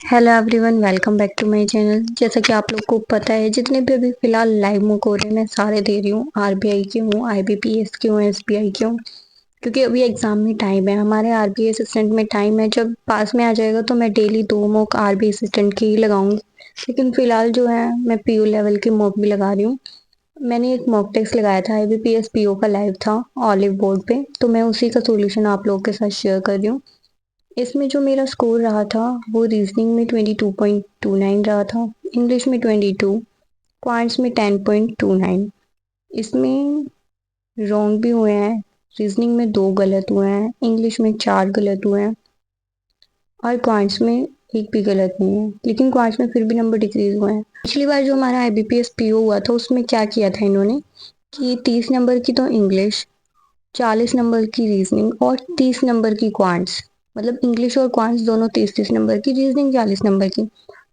Hello everyone, welcome back to my channel. जैसा कि आप लोग को पता है, जितने भी अभी फिलहाल लाइव मुक हो रहे हैं मैं सारे दे रही हूँ। आरबीआई की हूँ, आईबीपीएस की हूँ, एसबीआई की हूँ। क्योंकि अभी एग्जाम में टाइम है, हमारे आरबीआई असिस्टेंट में टाइम है। जब पास में आ जाएगा तो मैं डेली 2 मॉक आरबीआई असिस्टेंट की ही लगाऊंगी। लेकिन फिलहाल जो है मैं पीओ लेवल की मॉक भी लगा रही हूँ। मैंने एक मॉक टेस्ट लगाया था, आईबीपीएस पीओ का लाइव था ऑलिव बोर्ड पे, तो मैं उसी का सोल्यूशन आप लोगों के साथ शेयर कर रही हूँ। इसमें जो मेरा स्कोर रहा था वो रीजनिंग में 22.29 रहा था, इंग्लिश में 22, क्वांट्स में 10.29। इसमें रॉन्ग भी हुए हैं। रीजनिंग में 2 गलत हुए हैं, इंग्लिश में 4 गलत हुए हैं और क्वांट्स में एक भी गलत नहीं है। लेकिन क्वांट्स में फिर भी नंबर डिक्रीज हुए हैं। पिछली बार जो हमारा आईबीपीएस पीओ हुआ था उसमें क्या किया था इन्होंने कि 30 नंबर की तो इंग्लिश, 40 नंबर की रीजनिंग और 30 नंबर की क्वांट्स, मतलब इंग्लिश और क्वांट्स दोनों 30-30 नंबर की, रीजनिंग 40 नंबर की।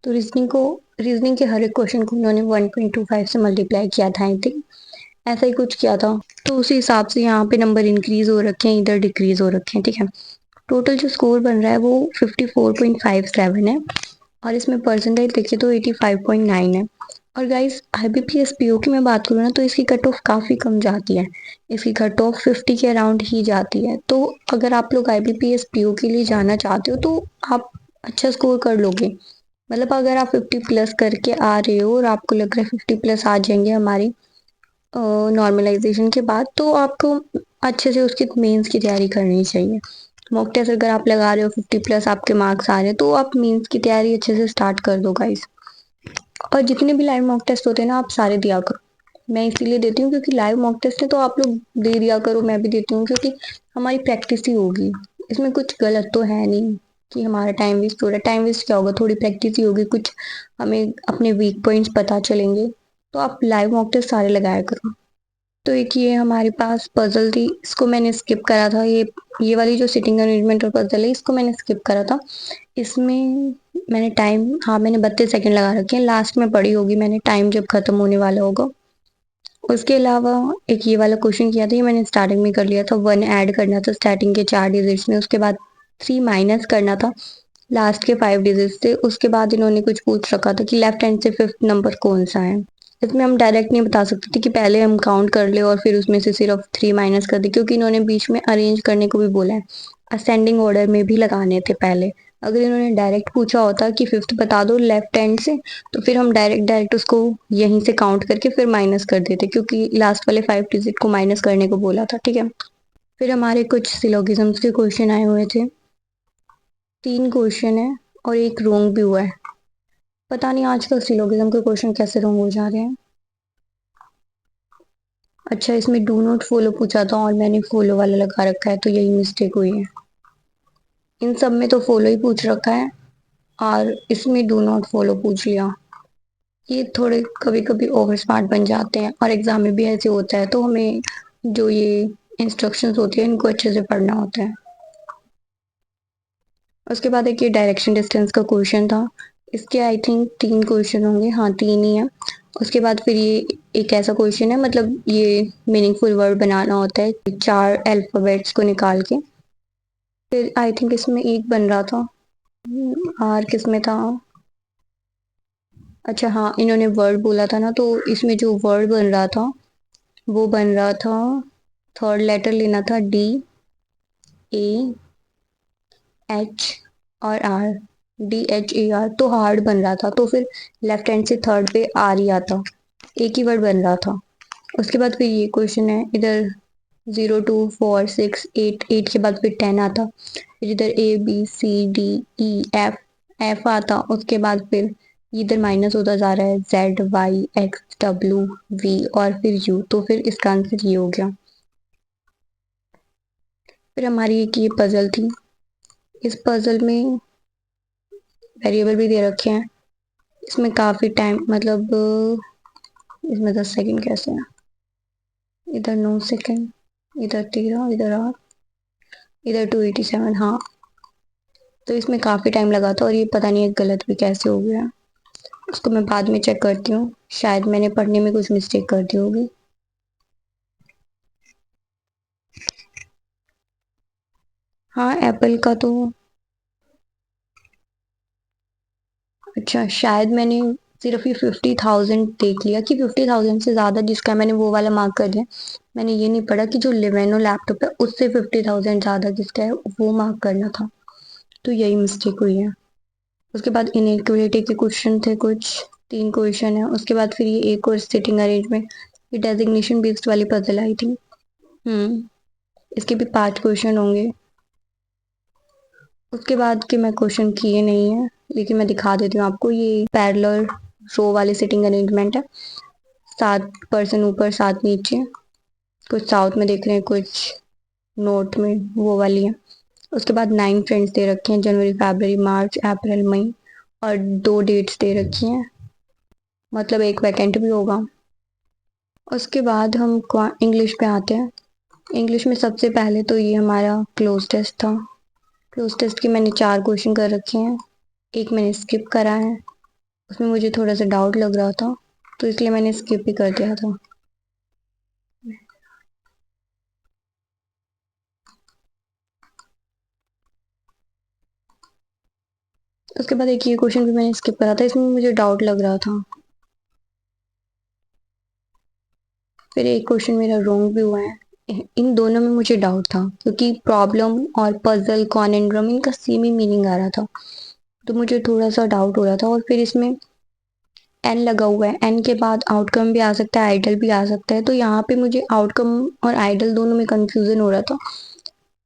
तो रीजनिंग के हर एक क्वेश्चन को उन्होंने 1.25 से मल्टीप्लाई किया था, आई थिंक ऐसा ही कुछ किया था। तो उसी हिसाब से यहाँ पे नंबर इंक्रीज हो रखे हैं, इधर डिक्रीज हो रखे हैं, ठीक है। टोटल जो स्कोर बन रहा है वो 54.57 है और इसमें परसेंटाइल देखिए तो 85.9 है। और गाइस आईबीपीएस पीओ की मैं बात करूँ ना तो इसकी कट ऑफ काफ़ी कम जाती है। इसकी कट ऑफ 50 के अराउंड ही जाती है। तो अगर आप लोग आईबीपीएस पीओ के लिए जाना चाहते हो तो आप अच्छा स्कोर कर लोगे। मतलब अगर आप 50 प्लस करके आ रहे हो और आपको लग रहा है 50 प्लस आ जाएंगे हमारी नॉर्मलाइजेशन के बाद, तो आपको अच्छे से उसकी मेंस की तैयारी करनी चाहिए। मॉक टेस्ट अगर आप लगा रहे हो 50 प्लस आपके मार्क्स आ रहे हैं तो आप मेंस की तैयारी अच्छे से स्टार्ट कर दो गाइस। और जितने भी लाइव मॉक टेस्ट होते हैं ना आप सारे दिया करो। मैं इसीलिए देती हूँ क्योंकि लाइव मॉक टेस्ट है तो आप लोग दे दिया करो, मैं भी देती हूँ क्योंकि हमारी प्रैक्टिस ही होगी। इसमें कुछ गलत तो है नहीं कि हमारा टाइम वेस्ट हो रहा है। टाइम वेस्ट क्या होगा, थोड़ी प्रैक्टिस ही होगी, कुछ हमें अपने वीक पॉइंट्स पता चलेंगे। तो आप लाइव मॉक टेस्ट सारे लगाया करो। तो एक ये हमारे पास पजल थी, इसको मैंने स्किप करा था। ये वाली जो सिटिंग अरेंजमेंट और पजल है इसको मैंने स्किप करा था। इसमें मैंने टाइम, हाँ मैंने 32 सेकंड लगा रखे हैं, लास्ट में पढ़ी होगी मैंने टाइम जब खत्म होने वाला होगा। उसके अलावा एक ये वाला क्वेश्चन किया था, ये मैंने स्टार्टिंग में कर लिया था। 1 ऐड करना था स्टार्टिंग के 4 डिजिट्स में, उसके बाद 3 माइनस करना था लास्ट के 5 डिजिट से। उसके बाद इन्होंने कुछ पूछ रखा था कि लेफ्ट हैंड से 5th नंबर कौन सा है। इसमें हम डायरेक्ट नहीं बता सकते थे कि पहले हम काउंट कर ले और फिर उसमें से सिर्फ 3 माइनस कर दे, क्योंकि इन्होंने बीच में अरेंज करने को भी बोला है। असेंडिंग ऑर्डर में भी लगाने थे पहले। अगर इन्होंने डायरेक्ट पूछा होता कि 5th बता दो लेफ्ट हैंड से, तो फिर हम डायरेक्ट डायरेक्ट उसको यहीं से काउंट करके फिर माइनस कर देते, क्योंकि लास्ट वाले 5 डिजिट को माइनस करने को बोला था, ठीक है। फिर हमारे कुछ सिलोगिज्म्स के क्वेश्चन आए हुए थे। 3 क्वेश्चन है और एक रोंग भी हुआ है। पता नहीं आजकल सिलोगिज्म के क्वेश्चन कैसे रोंग हो जा रहे हैं। अच्छा, इसमें डू नॉट फॉलो पूछा था और मैंने फॉलो वाला लगा रखा है, तो यही मिस्टेक हुई है। इन सब में तो फॉलो ही पूछ रखा है और इसमें डू नॉट फॉलो पूछ लिया। ये थोड़े कभी कभी ओवर स्मार्ट बन जाते हैं और एग्जाम में भी ऐसे होता है, तो हमें जो ये इंस्ट्रक्शंस होती है इनको अच्छे से पढ़ना होता है। उसके बाद एक ये डायरेक्शन डिस्टेंस का क्वेश्चन था। इसके आई थिंक 3 क्वेश्चन होंगे, हाँ 3 ही है। उसके बाद फिर ये एक ऐसा क्वेश्चन है, मतलब ये मीनिंगफुल वर्ड बनाना होता है 4 अल्फाबेट्स को निकाल के। फिर आई थिंक इसमें एक बन रहा था, और किस में था, अच्छा हाँ इन्होंने वर्ड बोला था ना, तो इसमें जो वर्ड बन रहा था वो बन रहा था, थर्ड लेटर लेना था डी, ए, एच और आर। DHAR तो हार्ड बन रहा था, तो फिर लेफ्ट हैंड से थर्ड पे आर ही आता, एक ही वर्ड बन रहा था। उसके बाद फिर ये क्वेश्चन है, इधर 0 2 4 6 8, 8 के बाद फिर 10 आता। फिर इधर ABCDEF, एफ आता। उसके बाद फिर इधर माइनस होता जा रहा है ZYXWV और फिर U, तो फिर इसका आंसर ये हो गया। फिर हमारी एक ये पजल थी। इस पजल में वेरिएबल भी दे रखे हैं। इसमें काफी टाइम, मतलब इसमें 10 सेकंड कैसे है, इधर 9 सेकंड, इधर 13, इधर 8, इधर 287, हाँ। तो इसमें काफी टाइम लगा था और ये पता नहीं है गलत भी कैसे हो गया। उसको मैं बाद में चेक करती हूँ, शायद मैंने पढ़ने में कुछ मिस्टेक कर दी होगी। हाँ एप्पल का तो अच्छा, शायद मैंने सिर्फ ये 50,000 देख लिया कि 50,000 से ज़्यादा जिसका है, मैंने वो वाला मार्क कर दिया। मैंने ये नहीं पढ़ा कि जो लेनोवो लैपटॉप है उससे 50,000 ज़्यादा जिसका है वो मार्क करना था। तो यही मिस्टेक हुई है। उसके बाद इनइक्वालिटी के क्वेश्चन थे कुछ, 3 क्वेश्चन है। उसके बाद फिर ये एक और सिटिंग अरेंजमेंट, ये डेजिग्नेशन बेस्ड वाली पजल आई थी। इसके भी 5 क्वेश्चन होंगे। उसके बाद के मैं क्वेश्चन किए नहीं है, लेकिन मैं दिखा देती हूँ आपको। ये पैरेलल रो वाली सिटिंग अरेंजमेंट है, 7 पर्सन ऊपर 7 नीचे। कुछ साउथ में देख रहे हैं, कुछ नॉर्थ में, वो वाली है। उसके बाद 9 फ्रेंड्स दे रखे हैं, जनवरी फरवरी मार्च अप्रैल मई, और 2 डेट्स दे रखी हैं, मतलब एक वैकेंट भी होगा। उसके बाद हम इंग्लिश पे आते हैं। इंग्लिश में सबसे पहले तो ये हमारा क्लोज टेस्ट था। क्लोज टेस्ट के मैंने 4 क्वेश्चन कर रखे हैं, एक मैंने स्किप करा है। उसमें मुझे थोड़ा सा डाउट लग रहा था, तो इसलिए मैंने स्किप ही कर दिया था। उसके बाद एक ये क्वेश्चन भी मैंने स्किप करा था, इसमें मुझे डाउट लग रहा था। फिर एक क्वेश्चन मेरा रॉन्ग भी हुआ है। इन दोनों में मुझे डाउट था, क्योंकि प्रॉब्लम और पजल कॉनेंड्रम इनका सेम ही मीनिंग आ रहा था, तो मुझे थोड़ा सा डाउट हो रहा था। और फिर इसमें एन लगा हुआ है, एन के बाद आउटकम भी आ सकता है, आइडल भी आ सकता है, तो यहाँ पे मुझे आउटकम और आइडल दोनों में कंफ्यूजन हो रहा था।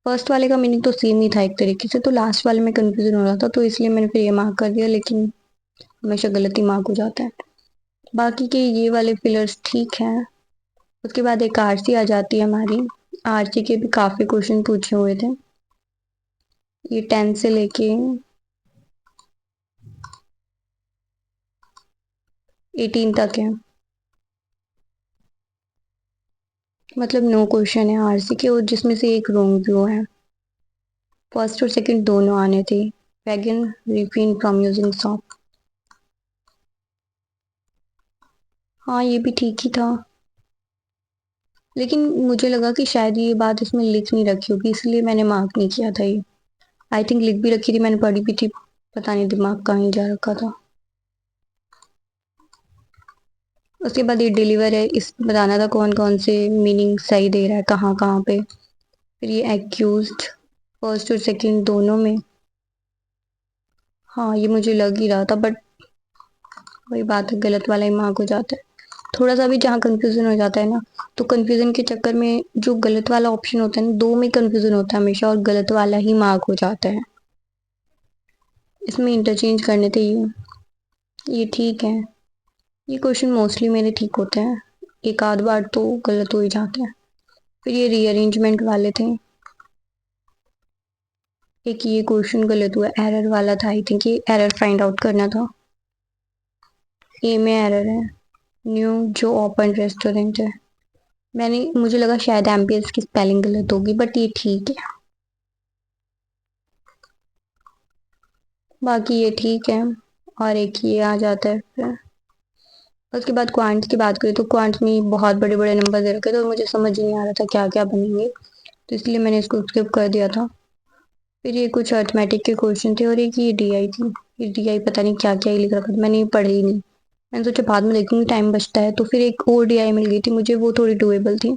फर्स्ट वाले का मीनिंग तो सेम ही था एक तरीके से, तो लास्ट वाले में कंफ्यूजन हो रहा था, तो इसलिए मैंने फिर ये मार्क कर दिया, लेकिन हमेशा गलती मार्क हो जाता है। बाकी के ये वाले फिलर्स ठीक हैं। उसके बाद एक आरसी आ जाती है हमारी। आरसी के भी काफी क्वेश्चन पूछे हुए थे, ये 10 से लेके 18 तक है, मतलब 9 क्वेश्चन है आरसी के, और जिसमें से एक रॉन्ग भी हुआ है। फर्स्ट और सेकंड दोनों आने थे। वैगन रिफिन फ्रॉम यूजिंग सॉप, हाँ ये भी ठीक ही था, लेकिन मुझे लगा कि शायद ये बात इसमें लिख नहीं रखी होगी, इसलिए मैंने मार्क नहीं किया था ये। आई थिंक लिख भी रखी थी, मैंने पढ़ी भी थी, पता नहीं दिमाग कहाँ ही जा रखा था। उसके बाद ये डिलीवर है, इस बताना था कौन कौन से मीनिंग सही दे रहा है, कहाँ कहाँ पे। फिर ये एक्यूज्ड, फर्स्ट और सेकंड दोनों में, हाँ ये मुझे लग ही रहा था, बट वही बात है, गलत वाला ही मार्क हो जाता है। थोड़ा सा भी जहाँ कंफ्यूजन हो जाता है ना, तो कंफ्यूजन के चक्कर में जो गलत वाला ऑप्शन होता है ना, दो में कंफ्यूजन होता है हमेशा, और गलत वाला ही मार्क हो जाता है। इसमें इंटरचेंज करने थे ये ठीक है। ये क्वेश्चन मोस्टली मेरे ठीक होते हैं, एक आध बार तो गलत हो ही जाते हैं। फिर ये रीअरेंजमेंट वाले थे, एक ये क्वेश्चन गलत हुआ, एरर वाला था। आई थिंक ये एरर फाइंड आउट करना था। ए में एरर है, न्यू जो ओपन रेस्टोरेंट है। मुझे लगा शायद एम्बियंस की स्पेलिंग गलत होगी, बट ये ठीक है। बाकी ये ठीक है। और एक ये आ जाता है फिर। उसके बाद क्वांट्स की बात करें, तो क्वांट्स में बहुत बड़े बड़े नंबर दे रखे, तो मुझे समझ नहीं आ रहा था क्या क्या बनेंगे, तो इसलिए मैंने इसको स्किप कर दिया था। फिर ये कुछ अर्थमेटिक के क्वेश्चन थे, और एक ये डीआई थी। ये डीआई पता नहीं क्या क्या ही लिख रखा था, मैंने ये पढ़ी ही नहीं। मैंने सोचा बाद में देखूंगी, टाइम बचता है। तो फिर एक और डीआई मिल गई थी मुझे, वो थोड़ी डुएबल थी,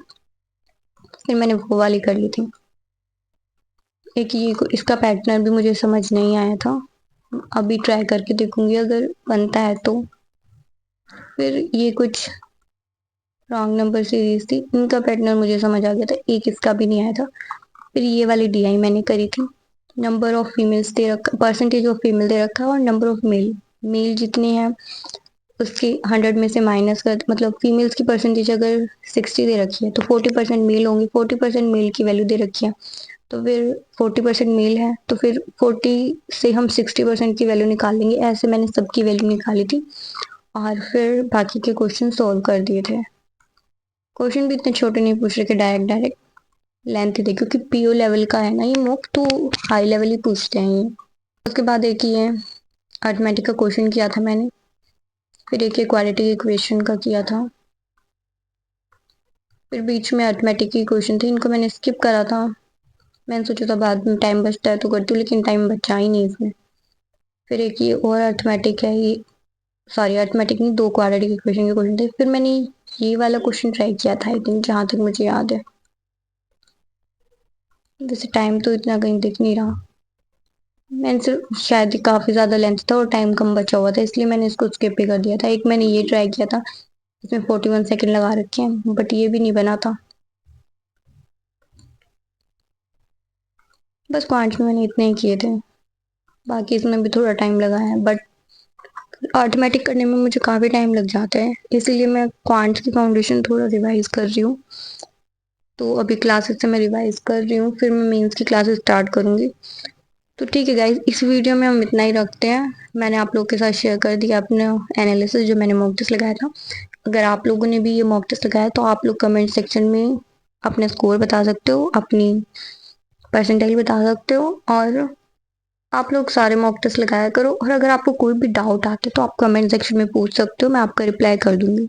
फिर मैंने वो वाली कर ली थी। एक ये इसका पैटर्न भी मुझे समझ नहीं आया था, अभी ट्राई करके देखूंगी अगर बनता है तो। फिर ये कुछ रॉन्ग नंबर सीरीज थी, इनका पैटर्न मुझे समझ आ गया था, एक इसका भी नहीं आया था। फिर ये वाली डीआई मैंने करी थी। नंबर ऑफ फीमेल्स दे रखा, परसेंटेज ऑफ फीमेल दे रखा है, और नंबर ऑफ मेल, मेल जितने हैं उसके 100 में से माइनस कर, मतलब फीमेल्स की परसेंटेज अगर 60 दे रखी है, तो 40% मेल होंगे, 40% मेल की वैल्यू दे रखी है, तो फिर 40% मेल है, तो फिर 40 से हम 60% की वैल्यू निकाल लेंगे। ऐसे मैंने सबकी वैल्यू निकाली थी, और फिर बाकी के क्वेश्चन सोल्व कर दिए थे। क्वेश्चन भी इतने छोटे नहीं पूछ रहे थे, डायरेक्ट डायरेक्ट लेंथ थे, क्योंकि पीओ लेवल का है ना ये मॉक, तो हाई लेवल ही पूछते हैं ये। उसके बाद एक ये अर्थमेटिक का क्वेश्चन किया था मैंने। फिर एक ये क्वालिटी इक्वेशन का किया था। फिर बीच में अर्थमेटिक की क्वेश्चन थे, इनको मैंने स्किप करा था। मैंने सोचा था बाद में टाइम बचता है तो करती हूँ, लेकिन टाइम बचा ही नहीं इसमें। फिर एक ये और अर्थमेटिक है, ये सॉरी अर्थमेटिक नहीं, दो क्वाड्रेटिक इक्वेशन के क्वेश्चन थे। फिर मैंने ये वाला क्वेश्चन ट्राई किया था आई थिंक, जहाँ तक मुझे याद है। वैसे टाइम तो इतना कहीं दिख नहीं रहा, मैंने सिर्फ शायद काफी ज्यादा लेंथ था और टाइम कम बचा हुआ था, इसलिए मैंने इसको स्किप भी कर दिया था। एक मैंने ये ट्राई किया था, इसमें 41 सेकंड लगा रखे हैं, बट ये भी नहीं बना था। बस क्वांट में मैंने इतने ही किए थे, बाकी इसमें भी थोड़ा टाइम लगा है, बट ऑटोमेटिक करने में मुझे काफी टाइम लग जाता है, इसीलिए मैं क्वांट्स की फाउंडेशन थोड़ा रिवाइज कर रही हूँ। तो अभी क्लासेस से मैं रिवाइज कर रही हूँ, फिर मैं मेंस की क्लासेस स्टार्ट करूंगी। तो ठीक है गाइज, इस वीडियो में हम इतना ही रखते हैं। मैंने आप लोगों के साथ शेयर कर दिया अपना एनालिसिस जो मैंने मॉक टेस्ट लगाया था। अगर आप लोगों ने भी ये मॉक टेस्ट लगाया तो आप लोग कमेंट सेक्शन में अपने स्कोर बता सकते हो, अपनी परसेंटाइल बता सकते हो, और आप लोग सारे मॉक टेस्ट लगाया करो। और अगर आपको कोई भी डाउट आते तो आप कमेंट सेक्शन में पूछ सकते हो, मैं आपका रिप्लाई कर दूंगी।